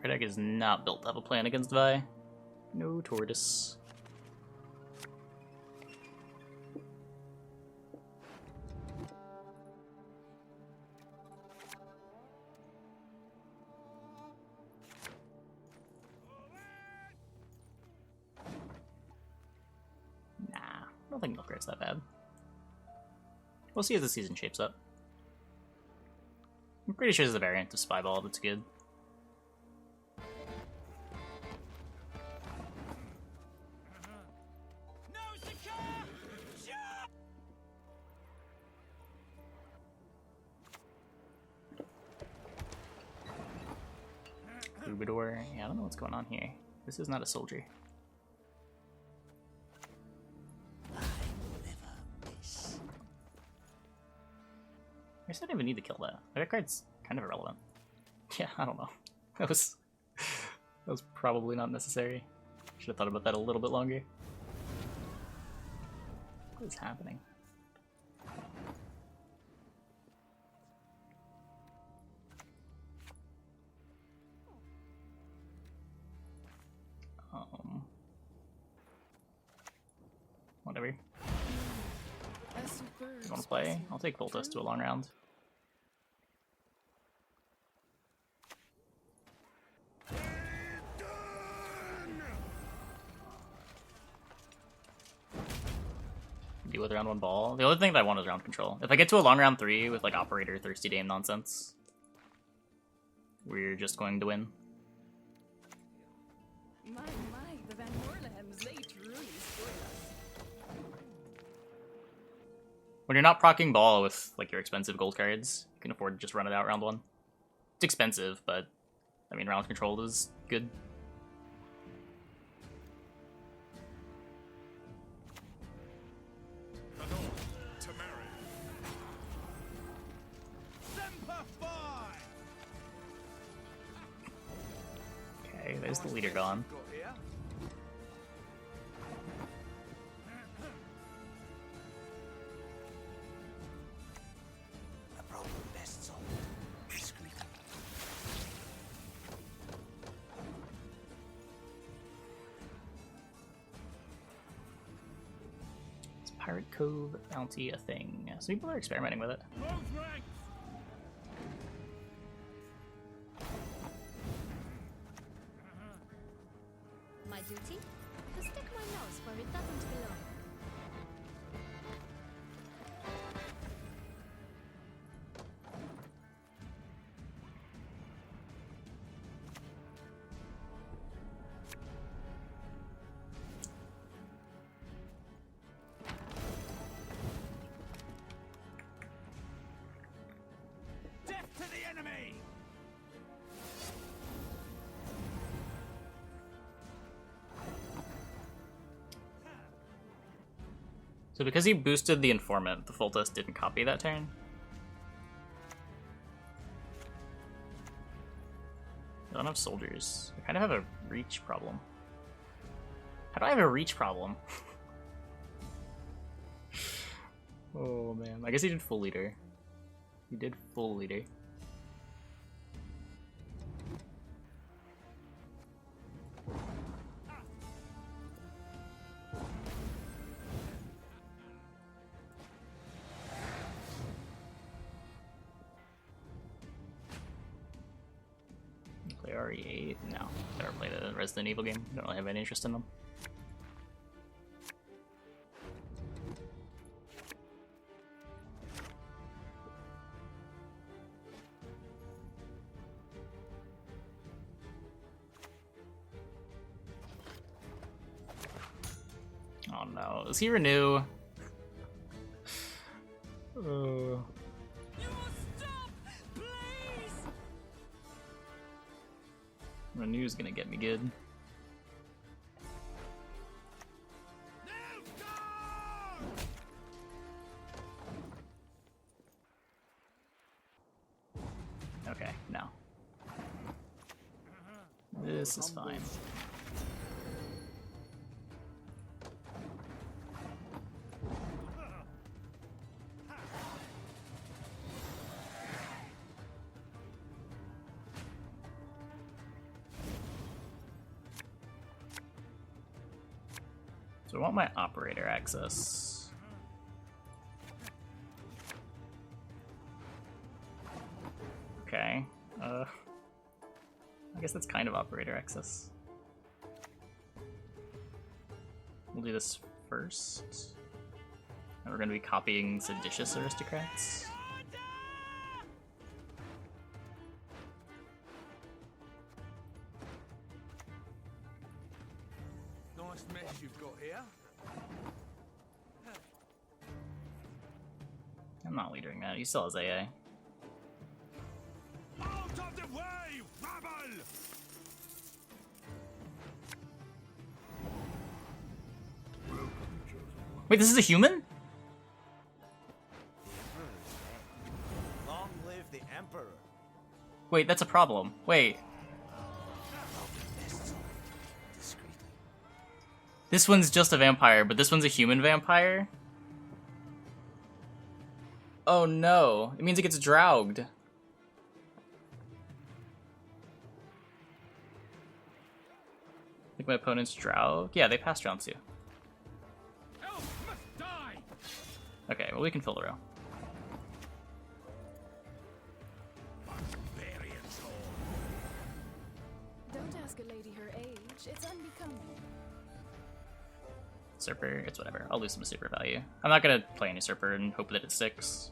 Our deck is not built to have a plan against Vi. No tortoise. Nah, I don't think Milkrate's that bad. We'll see as the season shapes up. I'm pretty sure there's a variant of Spy Ball that's good. Troubadour. Yeah, I don't know what's going on here. This is not a soldier. I guess I didn't even need to kill that. That card's kind of irrelevant. Yeah, I don't know. That was probably not necessary. Should have thought about that a little bit longer. What is happening? Whatever. You want to play? I'll take Voltus to a long round. Deal with round 1 ball. The only thing that I want is round control. If I get to a long round 3 with like Operator, Thirsty Dame nonsense, we're just going to win. My, the Van Horlehems, they truly spoil us. When you're not proccing ball with like your expensive gold cards, you can afford to just run it out round 1. It's expensive, but I mean round control is good. Okay, there's the leader gone. Pirate Cove bounty a thing. So people are experimenting with it. My duty? To stick my nose where it doesn't belong. So because he boosted the informant, the Voltus didn't copy that turn. I don't have soldiers. I kind of have a reach problem. How do I have a reach problem? Oh man, I guess he did full leader. He did full leader. Play RE8? No. Never played a Resident Evil game. Don't really have any interest in them. Oh no. Does he renew? Renew's gonna get me good. Okay, no. This is fine. So I want my operator access. Okay. I guess that's kind of operator access. We'll do this first. And we're going to be copying seditious aristocrats. Nice mess you've got here. I'm not leading that. He still has AA. Out of the way, rabble! Wait, this is a human? Long live the Emperor. Wait, that's a problem. Wait. Discreetly. This one's just a vampire, but this one's a human vampire? Oh no. It means it gets drouged. I think my opponent's drow. Yeah, they passed round 2. Elf must die! Okay, well we can fill the row. Barbarians all. Don't ask a lady her age. It's unbecoming. Usurper, it's whatever. I'll lose some super value. I'm not gonna play any Usurper and hope that it sticks.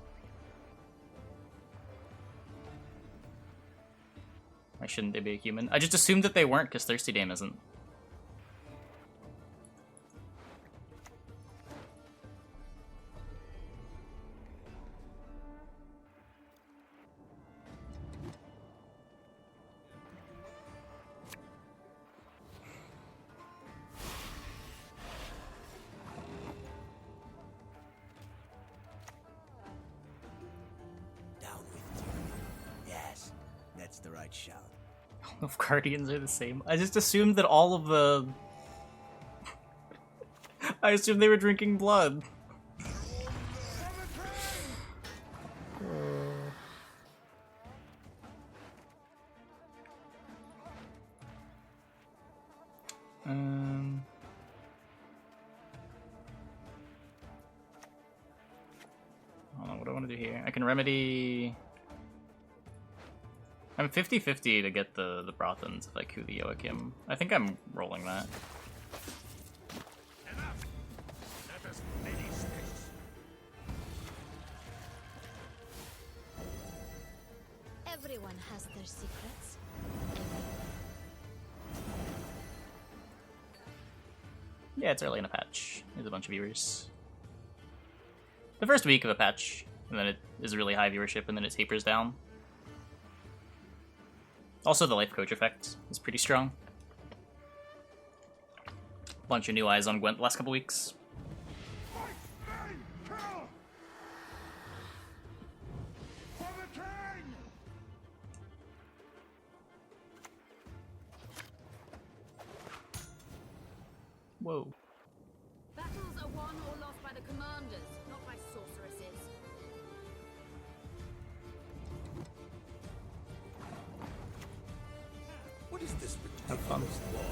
Why shouldn't they be a human? I just assumed that they weren't because Thirsty Dame isn't. Down with you. Yes, that's the right shout. If Guardians are the same. I just assumed that all of the... I assumed they were drinking blood. I don't know what I want to do here. I can remedy... I'm 50-50 to get the Brothans if I coup the Joachim. I think I'm rolling that. Enough! Let us finish this. Everyone has their secrets. Yeah, it's early in a patch. There's a bunch of viewers. The first week of a patch, and then it is really high viewership, and then it tapers down. Also, the life coach effect is pretty strong. Bunch of new eyes on Gwent the last couple weeks. Whoa. Battles are won or lost by the commanders, not by sorceresses. What is this Have fun. ridiculous war?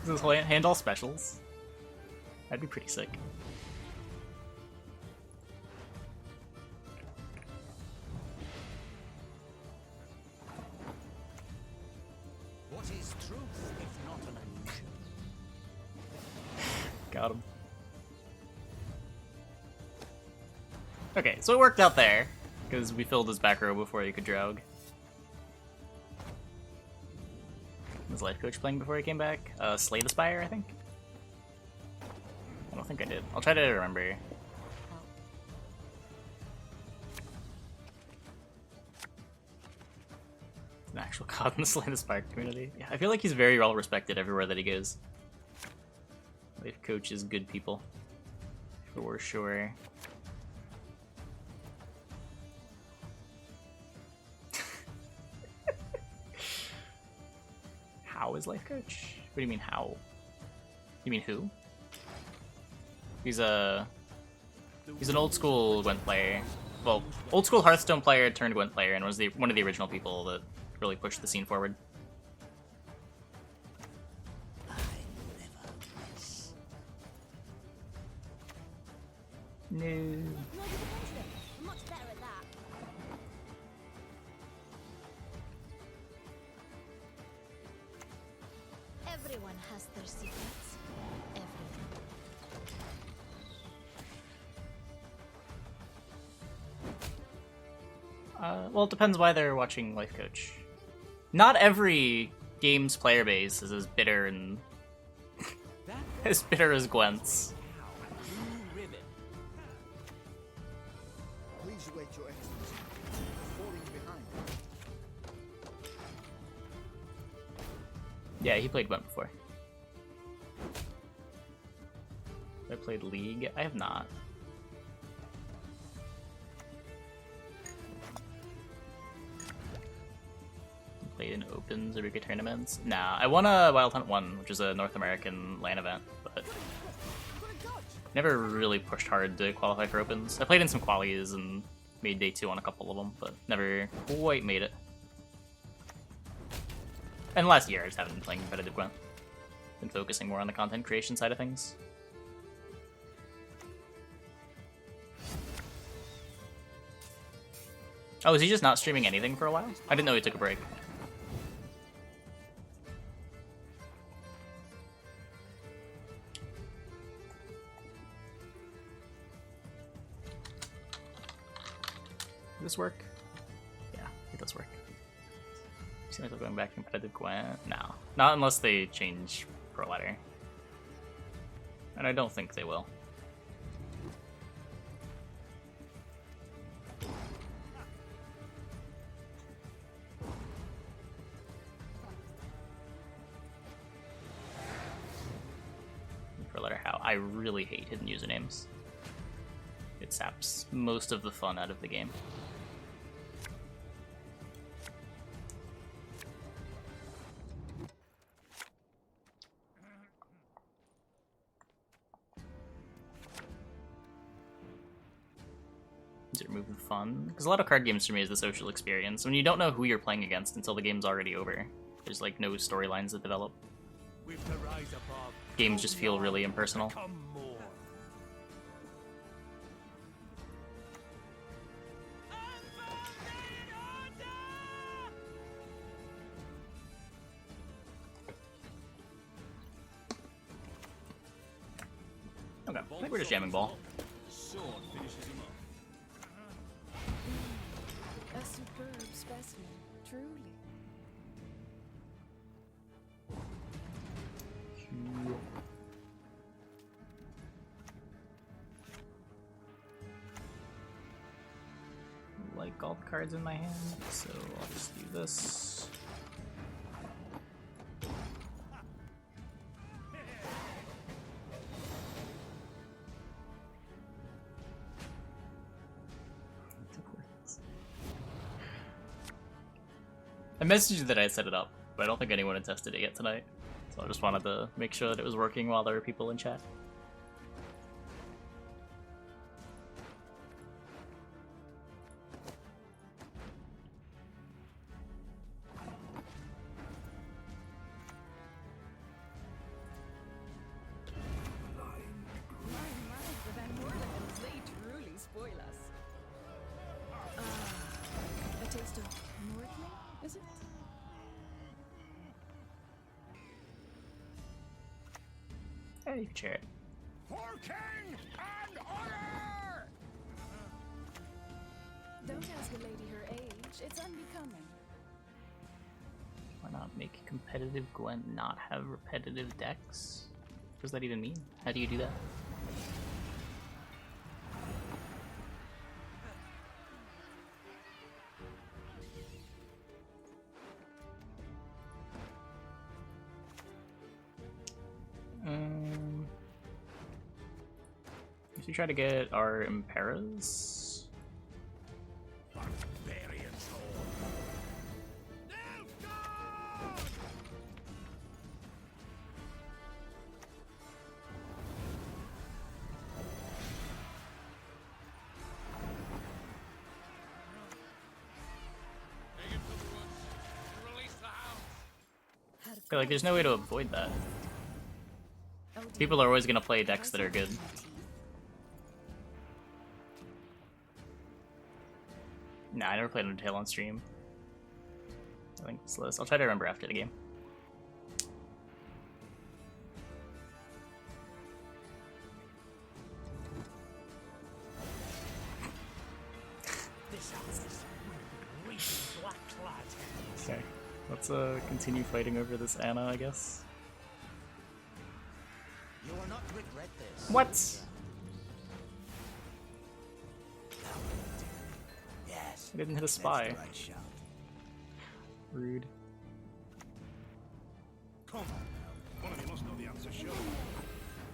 Does this hand all specials? That'd be pretty sick. What is truth if not an illusion? Got him. Okay, so it worked out there, because we filled his back row before he could drog. Was life coach playing before he came back? Slay the Spire, I think? I don't think I did. I'll try to remember. An actual god in the Slay the Spire community. Yeah, I feel like he's very well respected everywhere that he goes. Life coach is good people. For sure. How is life coach? What do you mean how? You mean who? He's a He's an old school Gwent player. Well, old school Hearthstone player turned Gwent player, and was one of the original people that really pushed the scene forward. I never miss. No. No, you can mention it. I'm much better at that. Everyone has their secrets. Everyone. Well, it depends why they're watching Life Coach. Not every game's player base is as bitter and as bitter as Gwent's. Blue ribbon. Please wait, Your Excellency. Falling behind. Yeah, he played Gwent before. I played League. I have not. Played in Opens or bigger tournaments. Nah, I won a Wild Hunt 1, which is a North American LAN event, but never really pushed hard to qualify for Opens. I played in some qualies and made day 2 on a couple of them, but never quite made it. And last year I just haven't been playing competitive Gwent. Been focusing more on the content creation side of things. Oh, is he just not streaming anything for a while? I didn't know he took a break. Does this work? Yeah, it does work. Seems like they're going back to competitive Gwent. No, not unless they change Pro Ladder. And I don't think they will. Pro Ladder how? I really hate hidden usernames. It saps most of the fun out of the game. Is it removing fun? Because a lot of card games for me is the social experience. When you don't know who you're playing against until the game's already over. There's like no storylines that develop. With the rise above, Games just feel really impersonal. come more. Okay, I think we're just jamming ball. Sword finishes him off. A superb specimen, truly. Like all the cards in my hand, so I'll just do this. I messaged you that I set it up, but I don't think anyone had tested it yet tonight. So I just wanted to make sure that it was working while there were people in chat. The Van Morligans, they truly spoil us. A taste of Northling, is it? Yeah, you can share it. For king and honor! Don't ask a lady her age, it's unbecoming. Why not make competitive Gwent not have repetitive decks? What does that even mean? How do you do that? If we try to get our Imperas. Barbarian sword. No God! feel like there's no way to avoid that. People are always gonna play decks that are good. Nah, I never played Undertale on stream. I think it's this. I'll try to remember after the game. Okay, let's continue fighting over this Anna, I guess. You will not regret this. What? Yes. I didn't hit a That's spy. the right shout. Rude. Come on now. One of you must know the answer, sure.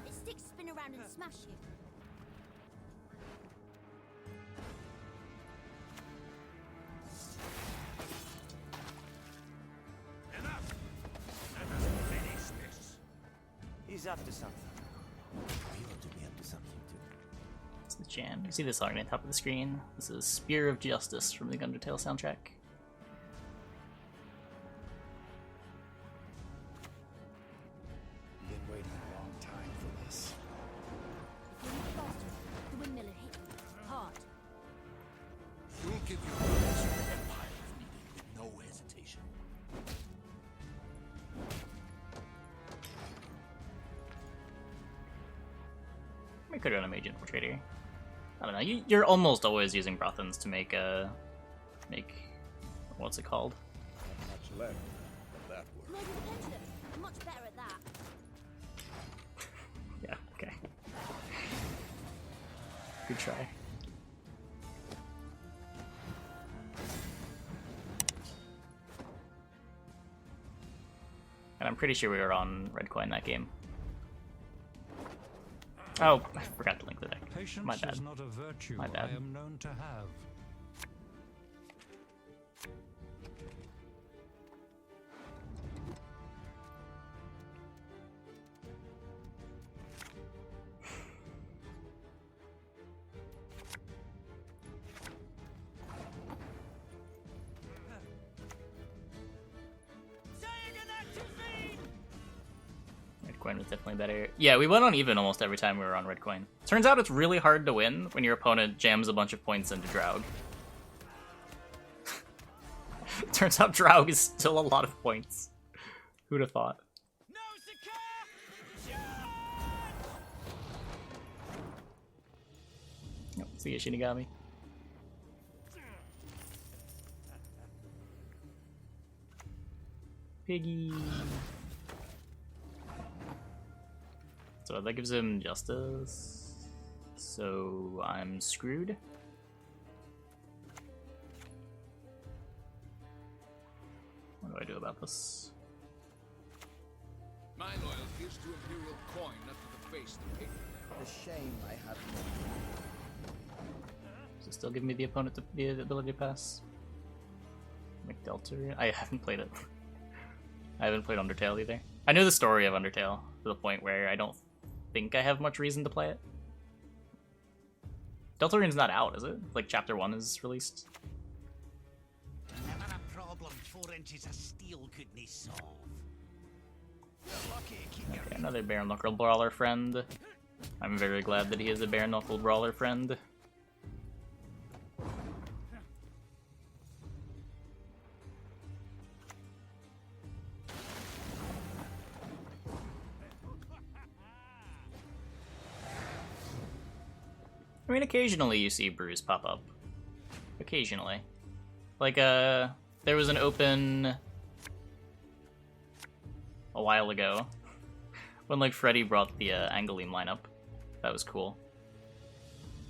The sticks spin around and smash you. Enough! Let us finish this. He's up to something. You ought to be up to something too. It's the jam. You see this song at the top of the screen? This is Spear of Justice from the Undertale soundtrack. Been waiting a long time for this. If you're not faster, the windmill will hit you hard. You'll give your orders to the Empire if needed, with no hesitation. We could run a Mage Infiltrator. I don't know. You're almost always using Brothans to make what's it called? Not much left of that work. Maybe the pendulum. I'm much better at that. Yeah. Okay. Good try. And I'm pretty sure we were on red coin that game. Oh, I forgot to link the deck. Patience My bad. is not a virtue My bad. I am known to have. Red coin was definitely better. Yeah, we went on even almost every time we were on red coin. Turns out it's really hard to win when your opponent jams a bunch of points into Draug. Turns out Draug is still a lot of points. Who'd have thought? Nope, see ya, Shinigami. Piggy. So that gives him justice. So I'm screwed. What do I do about this? My loyalty is to Imperial coin, not to the face that paid for The shame I have no. Does it still give me the opponent the ability to pass? McDelter? I haven't played it. I haven't played Undertale either. I know the story of Undertale to the point where I don't think I have much reason to play it. Deltarune's not out, is it? Like chapter 1 is released. Never a problem 4 inches of steel couldn't solve. Okay, another bare knuckle brawler friend. I'm very glad that he is a bare knuckle brawler friend. I mean, occasionally you see brews pop up. Occasionally. Like, there was an open a while ago when, like, Freddy brought the Angelim lineup. That was cool.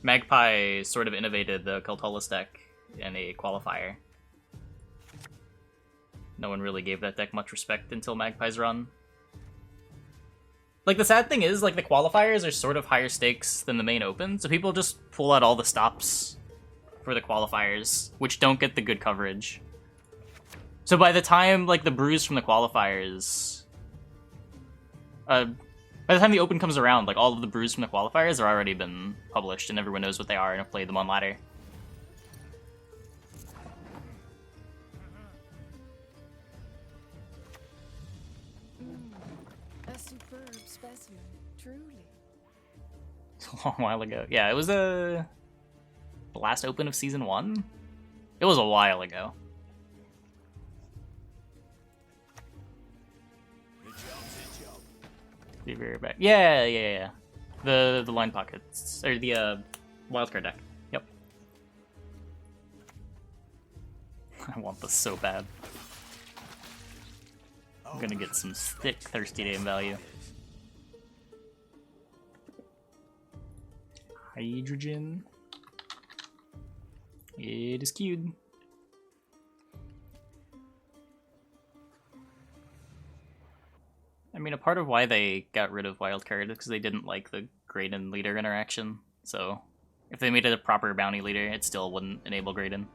Magpie sort of innovated the Cultolus deck in a qualifier. No one really gave that deck much respect until Magpie's run. Like, the sad thing is, like, the qualifiers are sort of higher stakes than the main open, so people just pull out all the stops for the qualifiers, which don't get the good coverage. So by the time, like, the brews from the qualifiers... by the time the open comes around, like, all of the brews from the qualifiers are already been published, and everyone knows what they are and have played them on ladder. superb specimen, truly. A long while ago. Yeah, it was the last open of season 1. It was a while ago. Be very back. Yeah. The line pockets or the wildcard deck. Yep. I want this so bad. I'm gonna get some thick thirsty name value. Hydrogen. It is queued. I mean, a part of why they got rid of wildcard is because they didn't like the Graydon leader interaction. So, if they made it a proper bounty leader, it still wouldn't enable Graydon.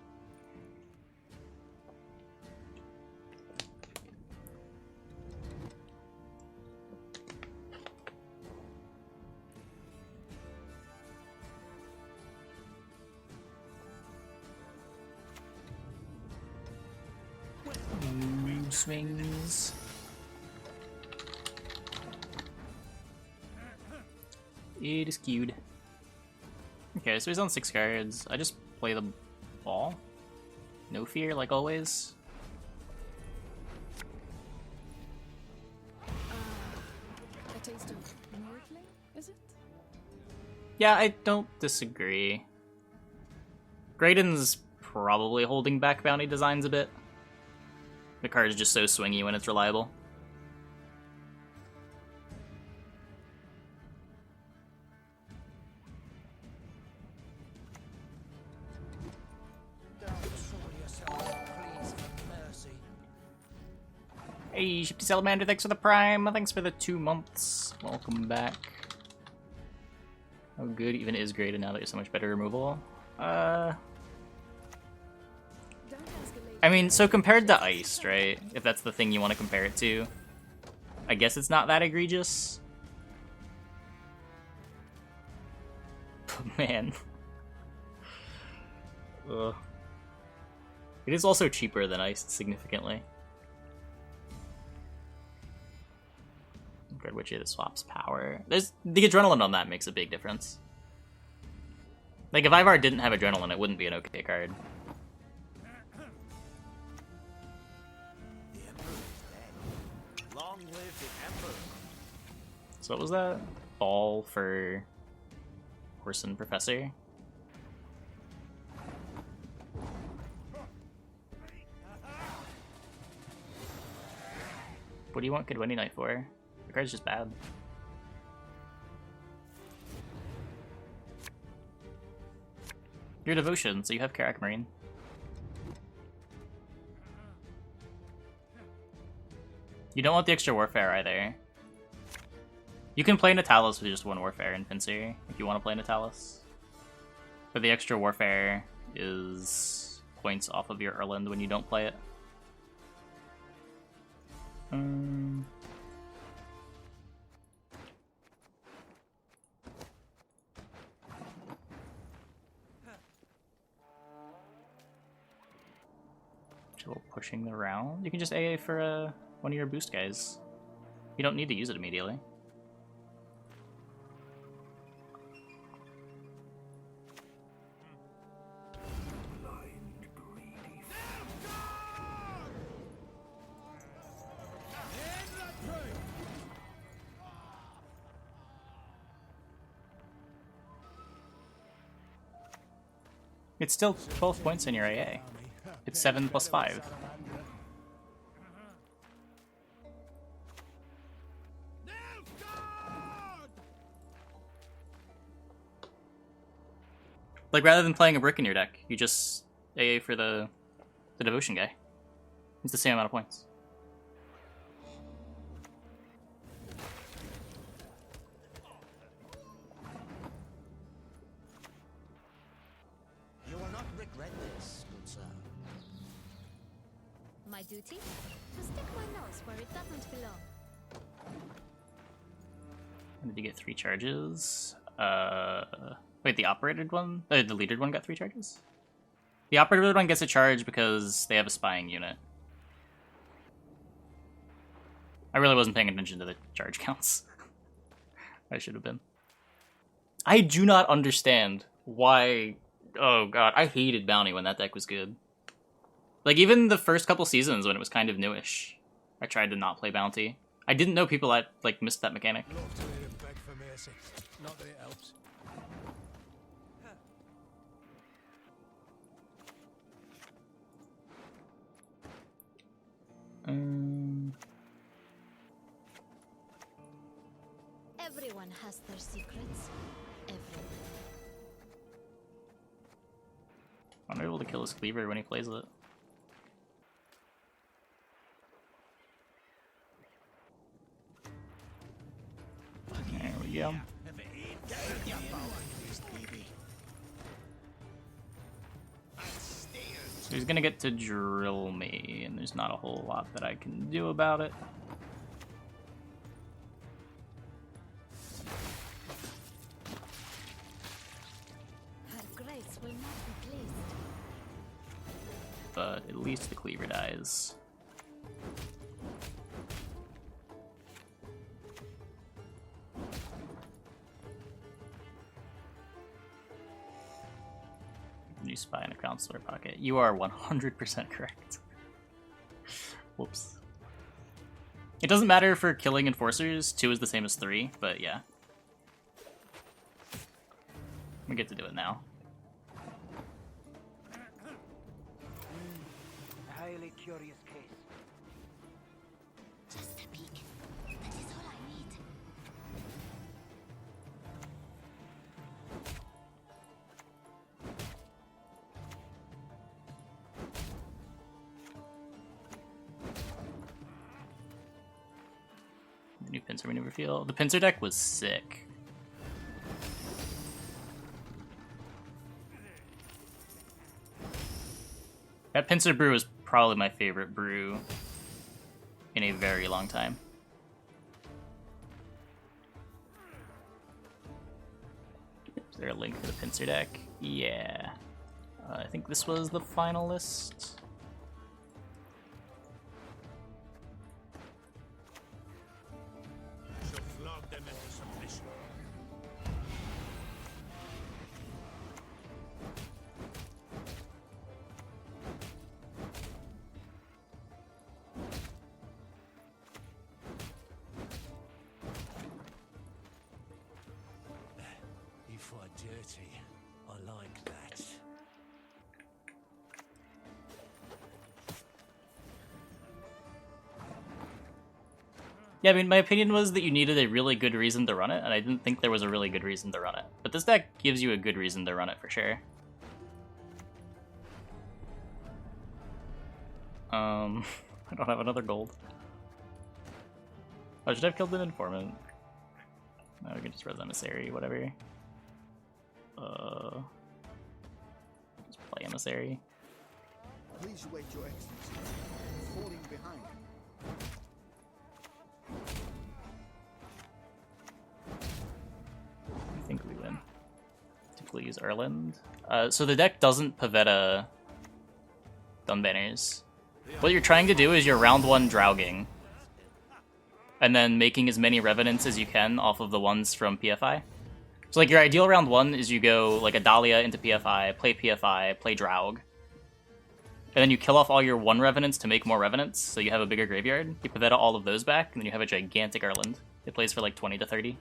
Swings. It is queued. Okay, so he's on 6 cards. I just play the ball. No fear, like always. A taste of Nordling, is it? Yeah, I don't disagree. Graydon's probably holding back bounty designs a bit. The card is just so swingy when it's reliable. Hey, Shifty Salamander, thanks for the Prime. Thanks for the 2 months. Welcome back. How good even is Graydon now that there's so much better removal? I mean, so compared to Iced, right? If that's the thing you want to compare it to, I guess it's not that egregious. But man. Ugh. It is also cheaper than Iced, significantly. Good Witchy that swaps power. There's the adrenaline on that makes a big difference. Like, if Ivar didn't have adrenaline, it wouldn't be an okay card. So what was that? Ball for Horse and Professor? What do you want Good Winnie Night for? The card's just bad. Your Devotion, so you have Karak Marine. You don't want the extra Warfare either. You can play Natalis with just 1 Warfare in Pinsir if you want to play Natalis. But the extra Warfare is points off of your Erland when you don't play it. Still pushing the round. You can just AA for one of your boost guys. You don't need to use it immediately. It's still 12 points in your AA. It's 7 plus 5. Like, rather than playing a brick in your deck, you just AA for the Devotion guy. It's the same amount of points. You will not regret this, good sir. My duty? To stick my nose where it doesn't belong. Did you get 3 charges? Wait, the operated one? The leadered one got 3 charges? The operated one gets a charge because they have a spying unit. I really wasn't paying attention to the charge counts. I should have been. I do not understand why... Oh god, I hated Bounty when that deck was good. Like, even the first couple seasons when it was kind of newish, I tried to not play Bounty. I didn't know people that, like, missed that mechanic. Love to hear him beg for mercy. Not that it helps. Everyone has their secrets. Everyone. I'm not able to kill his cleaver when he plays it. There we go. So he's gonna get to drill me, and there's not a whole lot that I can do about it. Her grace will not be pleased. But at least the cleaver dies. New spy in a counselor pocket. You are 100% correct. Whoops. It doesn't matter for killing enforcers. 2 is the same as 3, but yeah. We get to do it now. Highly curious case. Just a peek. That is all I need. The new pincer maneuver field. The pincer deck was sick. That pincer brew is probably my favorite brew in a very long time. Is there a link for the pincer deck? Yeah. I think this was the final list. Shall flog them into submission. You fight dirty. I like that. Yeah, I mean, my opinion was that you needed a really good reason to run it, and I didn't think there was a really good reason to run it. But this deck gives you a good reason to run it for sure. I don't have another gold. Oh, should I have killed an informant? No, we can just res emissary, whatever. Just play emissary. Please wait, Your Excellency. I'm falling behind. I think we win. Typically use Erland. So the deck doesn't Pavetta Dunbanners. What you're trying to do is you're round 1 Drauging, and then making as many Revenants as you can off of the ones from PFI. So like your ideal round 1 is you go like a Dahlia into PFI, play Draug, and then you kill off all your 1 Revenants to make more Revenants, so you have a bigger graveyard. You Pavetta all of those back, and then you have a gigantic Erland. It plays for like 20 to 30.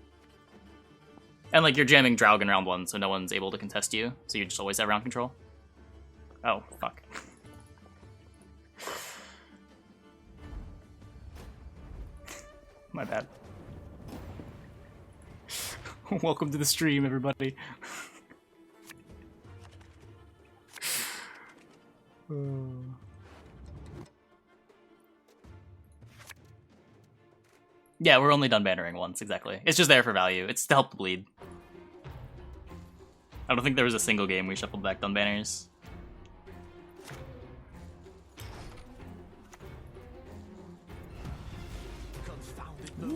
And like you're jamming Draug in round 1, so no one's able to contest you, so you just always have round control. Oh, fuck. My bad. Welcome to the stream, everybody. Yeah, we're only done bannering once, exactly. It's just there for value. It's to help the bleed. I don't think there was a single game we shuffled back done banners. Ooh.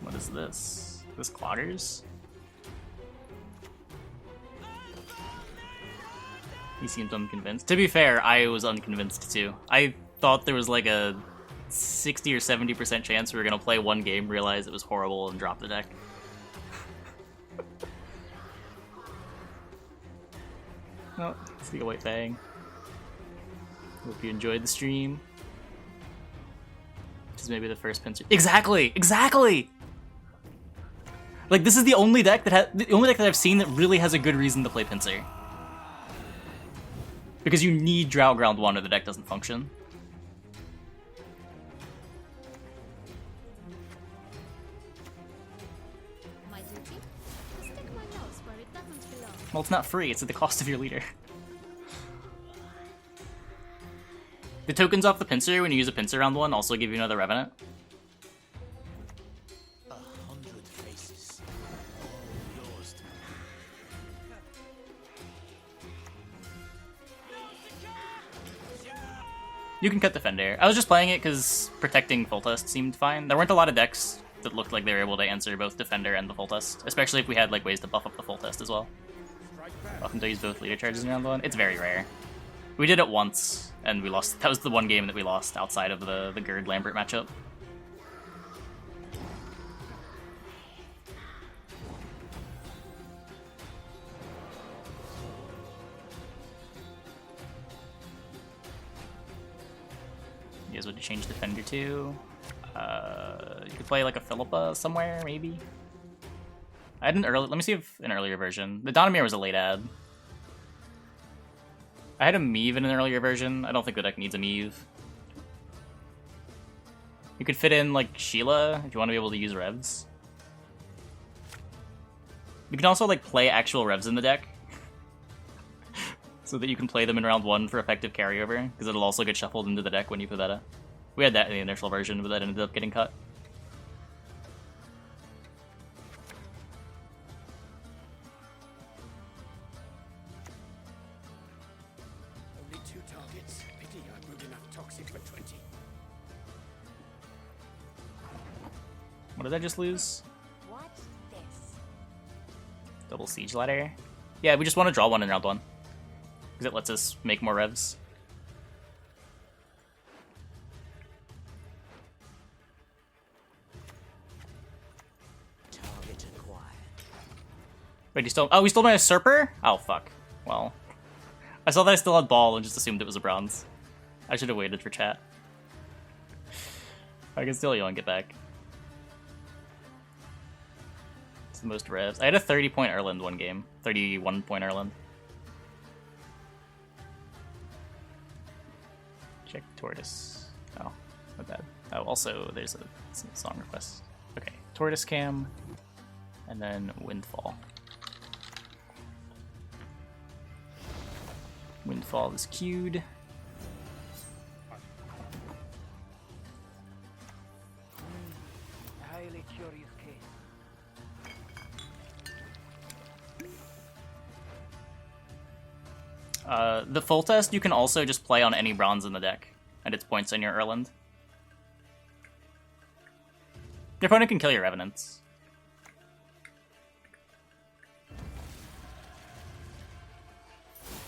What is this? This Cloggers? He seemed unconvinced. To be fair, I was unconvinced too. I thought there was like a 60 or 70% chance we were gonna play one game, realize it was horrible, and drop the deck. Oh, see a white fang. Hope you enjoyed the stream. This is maybe the first pincer. Exactly! Exactly! Like, this is the only deck that I've seen that really has a good reason to play pincer. Because you need Drow Ground 1 or the deck doesn't function. My duty? To stick my nose where it doesn't belong. Well, it's not free, it's at the cost of your leader. The tokens off the pincer when you use a pincer round 1 also give you another Revenant. 100 faces. All yours to You can cut Defender. I was just playing it because protecting Full Test seemed fine. There weren't a lot of decks that looked like they were able to answer both Defender and the Full Test, especially if we had like ways to buff up the Full Test as well. Welcome to use both leader charges in round 1. It's very rare. We did it once, and we lost. That was the one game that we lost outside of the Gerd-Lambert matchup. You guys want to change Defender to? You could play like a Philippa somewhere, maybe? I had an early. Let me see if an earlier version. The Donimir was a late add. I had a Meave in an earlier version. I don't think the deck needs a Meave. You could fit in, like, Sheila, if you want to be able to use Revs. You can also, like, play actual Revs in the deck. So that you can play them in round 1 for effective carryover, because it'll also get shuffled into the deck when you put that up. We had that in the initial version, but that ended up getting cut. only 2 targets. Pity I brewed enough toxic for 20. What did I just lose? What's this? Double Siege Ladder? Yeah, we just want to draw one in round 1. Because it lets us make more Revs. Target acquired. Wait, you still? Oh, we stole my Usurper? Oh, fuck. Well, I saw that I still had Ball and just assumed it was a bronze. I should have waited for chat. I can steal you and get back. It's the most Revs. I had a 30-point Erland one game. 31-point Erland. Check Tortoise. Oh, not bad. Oh, also, there's a song request. Okay, Tortoise Cam, and then Windfall. Windfall is queued. Highly curious case. The full test you can also just play on any bronze in the deck, and its points in your Erland. Your opponent can kill your Revenants.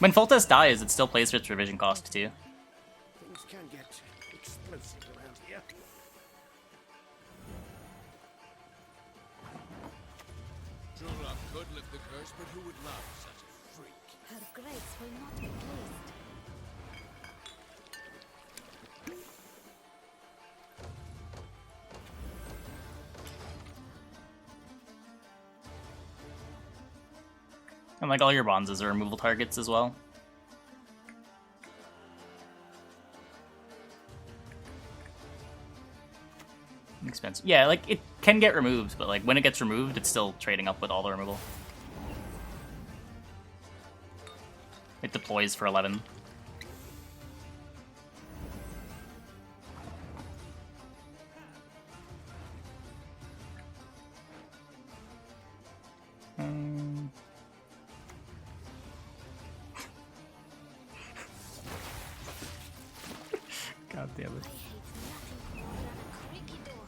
When full test dies, it still plays for its revision cost too. Things can get explosive around here. True love could lift the curse, but who would love such a freak? Her grace will not be pleased. And like all your bonzes are removal targets as well. Expensive. Yeah, like it can get removed, but like when it gets removed, it's still trading up with all the removal. It deploys for 11. God damn it. I hate nothing more than a creaky door.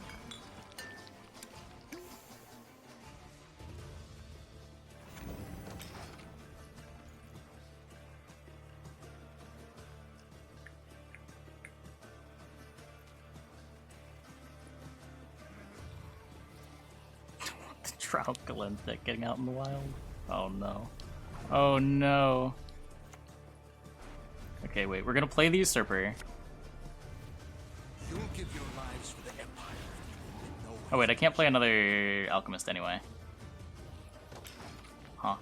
Proud Galenthic getting out in the wild. Oh no. Oh no. Okay, wait, we're gonna play the Usurper. You'll give your lives for the Empire with no Oh wait, I can't play another Alchemist anyway. Huh.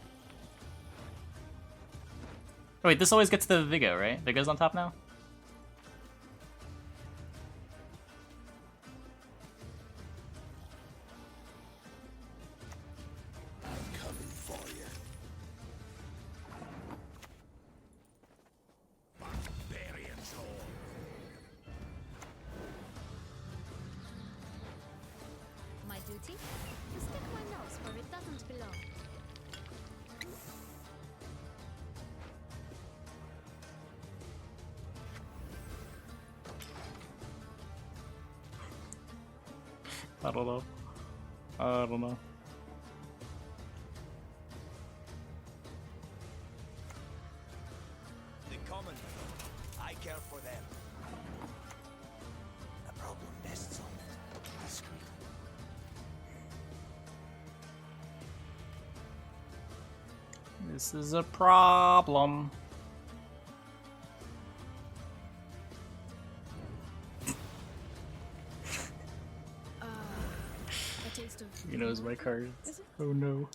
Oh wait, this always gets the Vigo, right? Vigo's on top now? I'm coming for you. Barbarian's horde. My duty? To stick my nose where it doesn't belong. I don't know. I don't know. The common folk, I care for them. A problem best solved discreetly. This is a problem. A taste of He knows my cards. Oh no.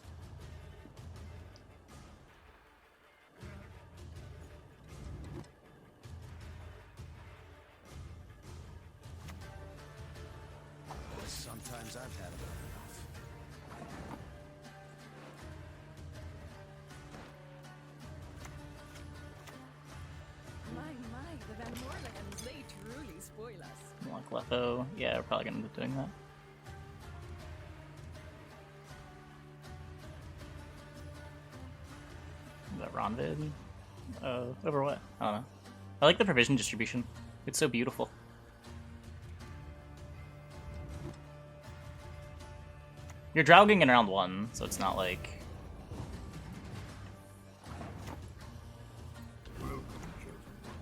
Sometimes I've had enough. my, the Van Morligans, they truly spoil us. Like Letho. Yeah, we're probably gonna end up doing that. Is that Ronvid? Over what? I don't know. I like the provision distribution. It's so beautiful. You're drouging in round 1, so it's not like...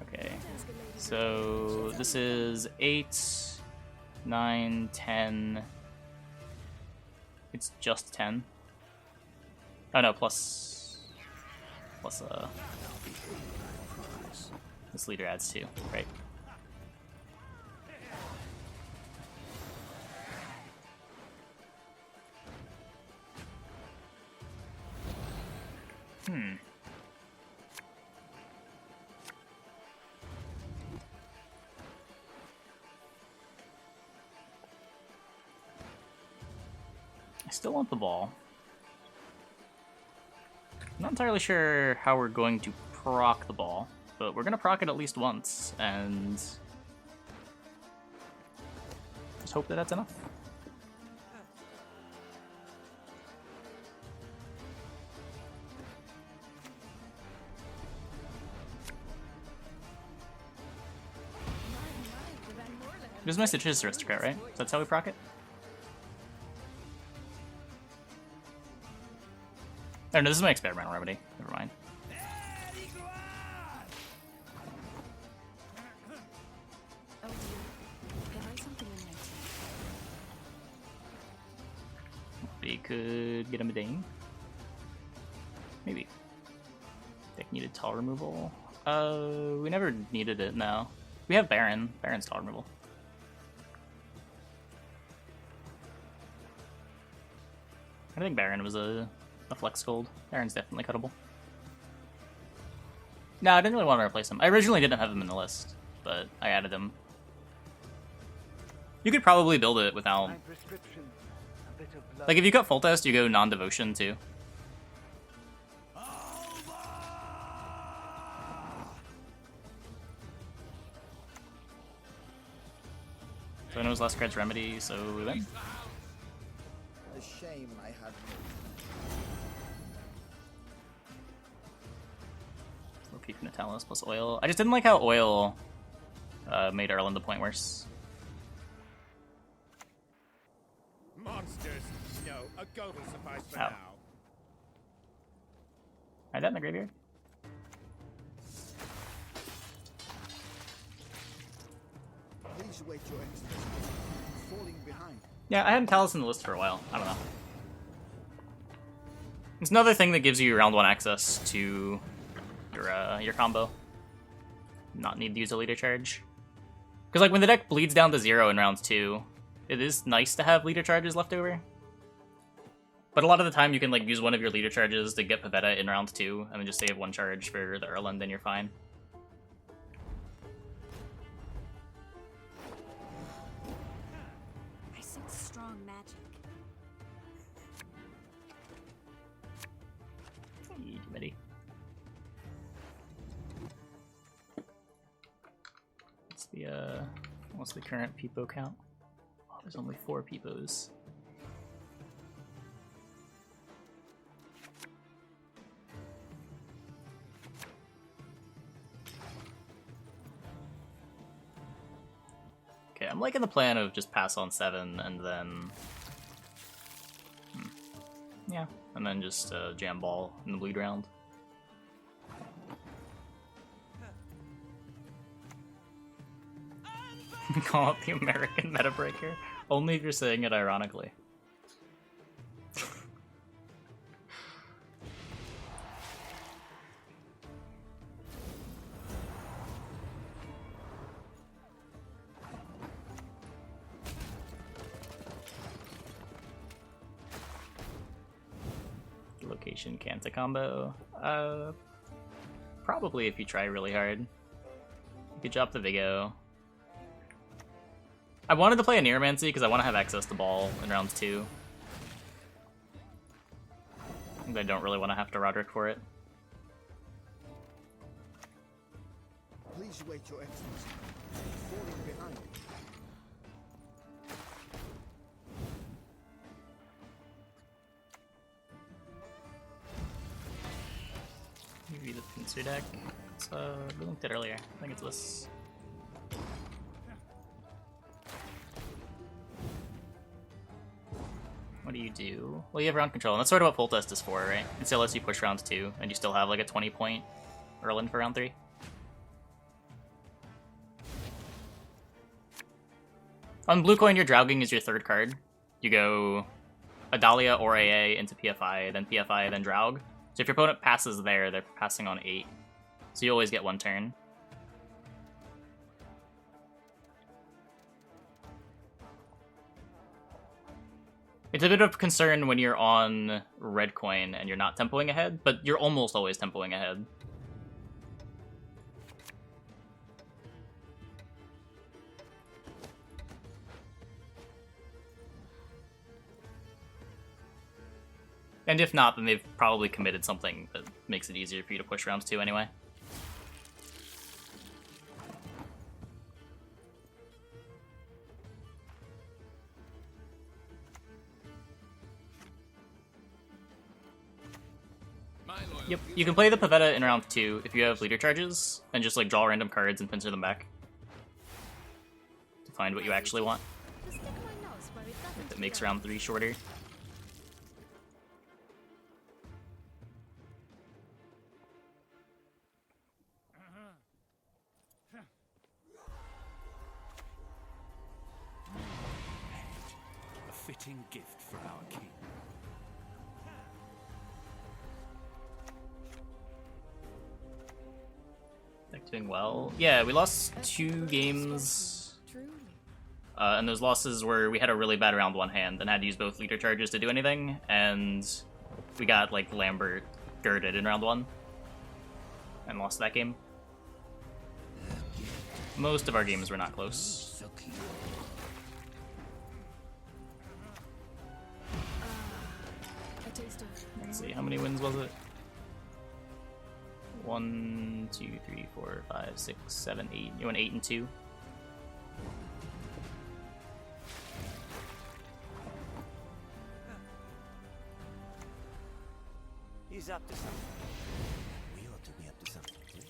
Okay. So this is 8, 9, 10... It's just 10. Oh no, plus this leader adds 2, right? I still want the ball. I'm not entirely sure how we're going to proc the ball, but we're going to proc it at least once, and just hope that that's enough. This is my Citrus Aristocrat, right? So that's how we proc it? Oh no, this is my experimental remedy. Never mind. Oh dear. Have I something in my tea? We could get a Medane. Maybe. Deck needed tall removal. We never needed it, no. We have Baron. Baron's tall removal. I think Baron was a flex gold. Baron's definitely cuttable. No, I didn't really want to replace him. I originally didn't have him in the list, but I added him. You could probably build it without... My prescription, a bit of blood. Like, if you got full test, you go non-devotion too. So I know his last card's Remedy, so we win. A shame I had We're peeping Natalis plus oil. I just didn't like how oil made Erland the point worse. Monsters! No, a goat will suffice for Ow. now. Hide that in the graveyard. Please wait, Your Excellency. I'm falling behind. Yeah, I had Natalis in the list for a while. I don't know. It's another thing that gives you round 1 access to your combo. Not need to use a leader charge. Because like when the deck bleeds down to 0 in round 2, it is nice to have leader charges left over. But a lot of the time you can like use one of your leader charges to get Pavetta in round 2, and then just save 1 charge for the Erland, and you're fine. I sense strong magic. Hey, Mitty. What's the current Peepo count? Oh, there's only 4 Peepos. Okay, I'm liking the plan of just pass on 7 and then... Yeah, and then just jam ball in the bleed round. Call it the American meta breaker? Only if you're saying it ironically. Location Kanta combo? Probably if you try really hard. You could drop the Vigo. I wanted to play a Neuromancy because I want to have access to ball in round 2. I don't really want to have to Roderick for it. Please wait, Your Excellency. Falling behind. Maybe the pincer deck. We linked it earlier. I think it's this. What do you do? Well, you have round control, and that's sort of what full test is for, right? It still lets you push round 2, and you still have like a 20-point Erland for round 3. On blue coin, your Drauging is your 3rd card. You go Adalia or AA into PFI, then Draug. So if your opponent passes there, they're passing on 8. So you always get 1 turn. It's a bit of concern when you're on red coin and you're not tempoing ahead, but you're almost always tempoing ahead. And if not, then they've probably committed something that makes it easier for you to push rounds 2 anyway. Yep, you can play the Pavetta in round 2 if you have leader charges, and just like draw random cards and pincer them back to find what you actually want. To stick my nose where it doesn't That makes belong. round 3 shorter. A fitting gift for our king. Deck doing well. Yeah, we lost 2 games. Truly. And those losses were we had a really bad round 1 hand and had to use both leader charges to do anything, and we got like Lambert girded in round 1 and lost that game. Most of our games were not close. So cute. A taste of Let's see, how many wins was it? 1, 2, 3, 4, 5, 6, 7, 8. You went 8 and 2. He's up to something. We ought to be up to something too.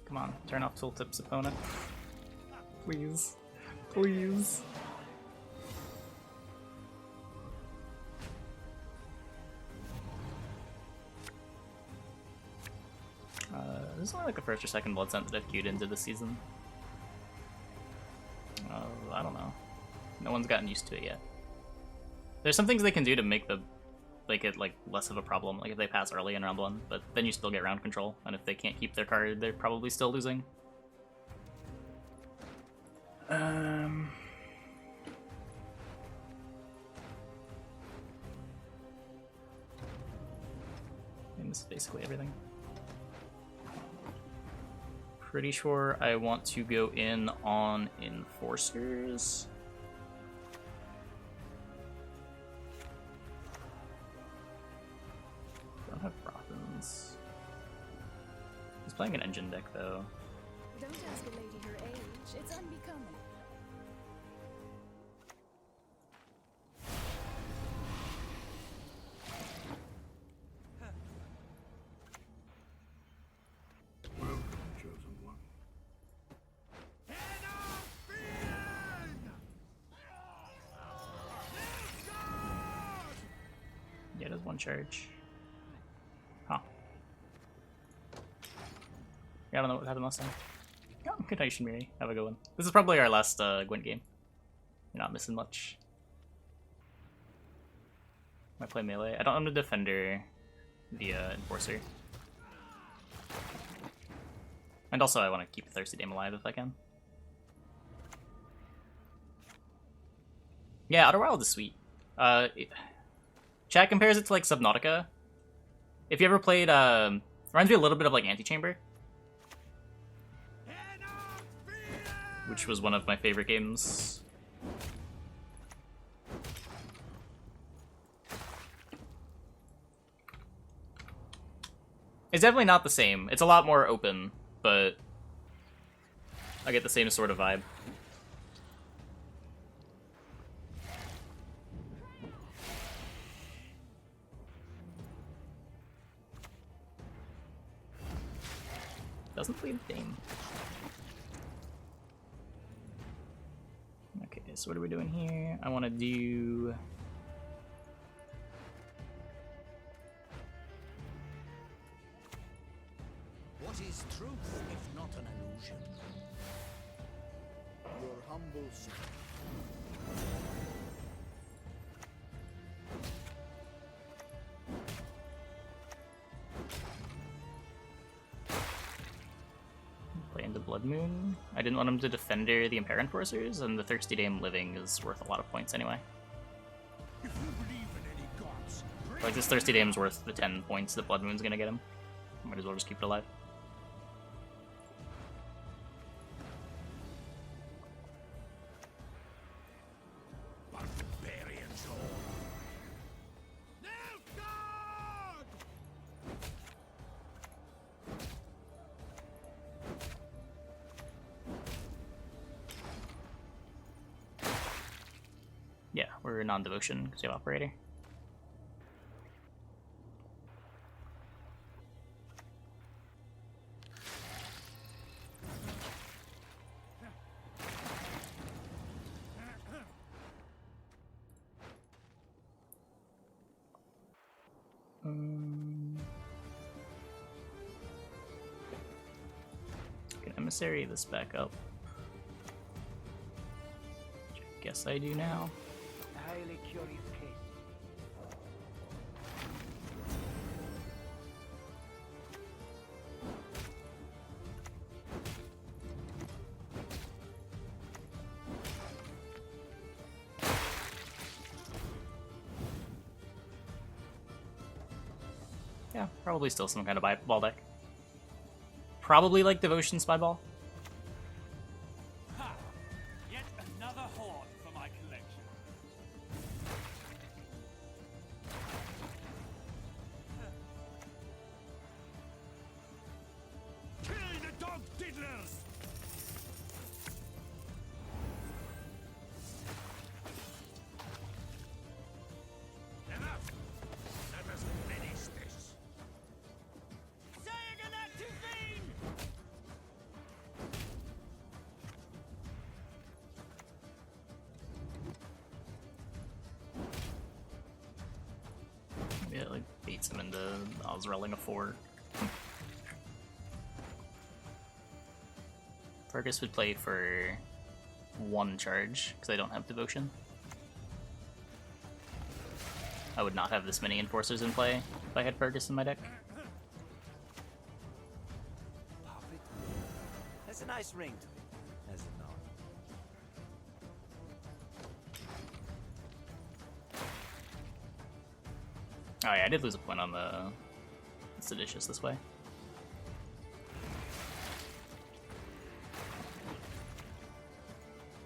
Come on, turn off Tooltip's opponent. Please. Please. This is only like a first or second blood scent that I've queued into this season. No one's gotten used to it yet. There's some things they can do to make it like less of a problem, like if they pass early in round 1, but then you still get round control, and if they can't keep their card, they're probably still losing. And this is basically everything. Pretty sure I want to go in on Enforcers. Don't have Rothans. He's playing an engine deck though. Don't ask a lady her age. It's unbecoming. Chosen one. Yeah, does one charge. Huh. Yeah, I don't know what happened last time. Oh, good night, Shinmiri. Have a good one. This is probably our last Gwent game. You're not missing much. I play melee. I don't own a defender via Enforcer. And also I want to keep Thirsty Dame alive if I can. Yeah, Outer Wild is sweet. Chat compares it to like Subnautica. If you ever played, reminds me a little bit of like Antechamber, which was one of my favorite games. It's definitely not the same. It's a lot more open, but I get the same sort of vibe. Doesn't leave Dame. Okay, so what are we doing here? I want to do... What is truth if not an illusion? Your humble servant. Play into Blood Moon. I didn't want him to defender the Impair Enforcers, and the Thirsty Dame living is worth a lot of points anyway. If you believe in any gods, Like, this Thirsty Dame's worth the 10 points that Blood Moon's gonna get him. Might as well just keep it alive. barbarians all. No god! Yeah, we're non-devotion because we have Operator. Can emissary this back up? Which I guess I do now. Highly curious case. Yeah, probably still some kind of ball deck. Probably like Devotion Spyball. Ha! Yet another horde for my collection. Kill the dog diddlers! Enough! Let us finish this. Saying an active vein! Yeah, it like baits him into Oz rolling a 4. Fergus would play for one charge because I don't have devotion. I would not have this many enforcers in play if I had Fergus in my deck. Pop it. That's a nice ring to it, has it not? Oh yeah, I did lose a point on the seditious this way.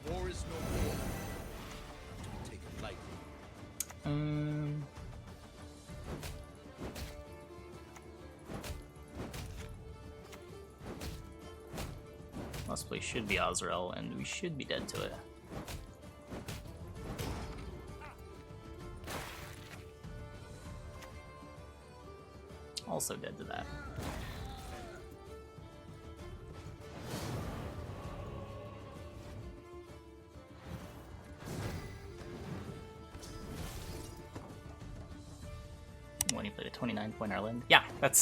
War is no war. Not to be taken lightly. Last play should be Azrael, and we should be dead to it. Also dead to that. When he played a 29-point Ireland. Yeah, that's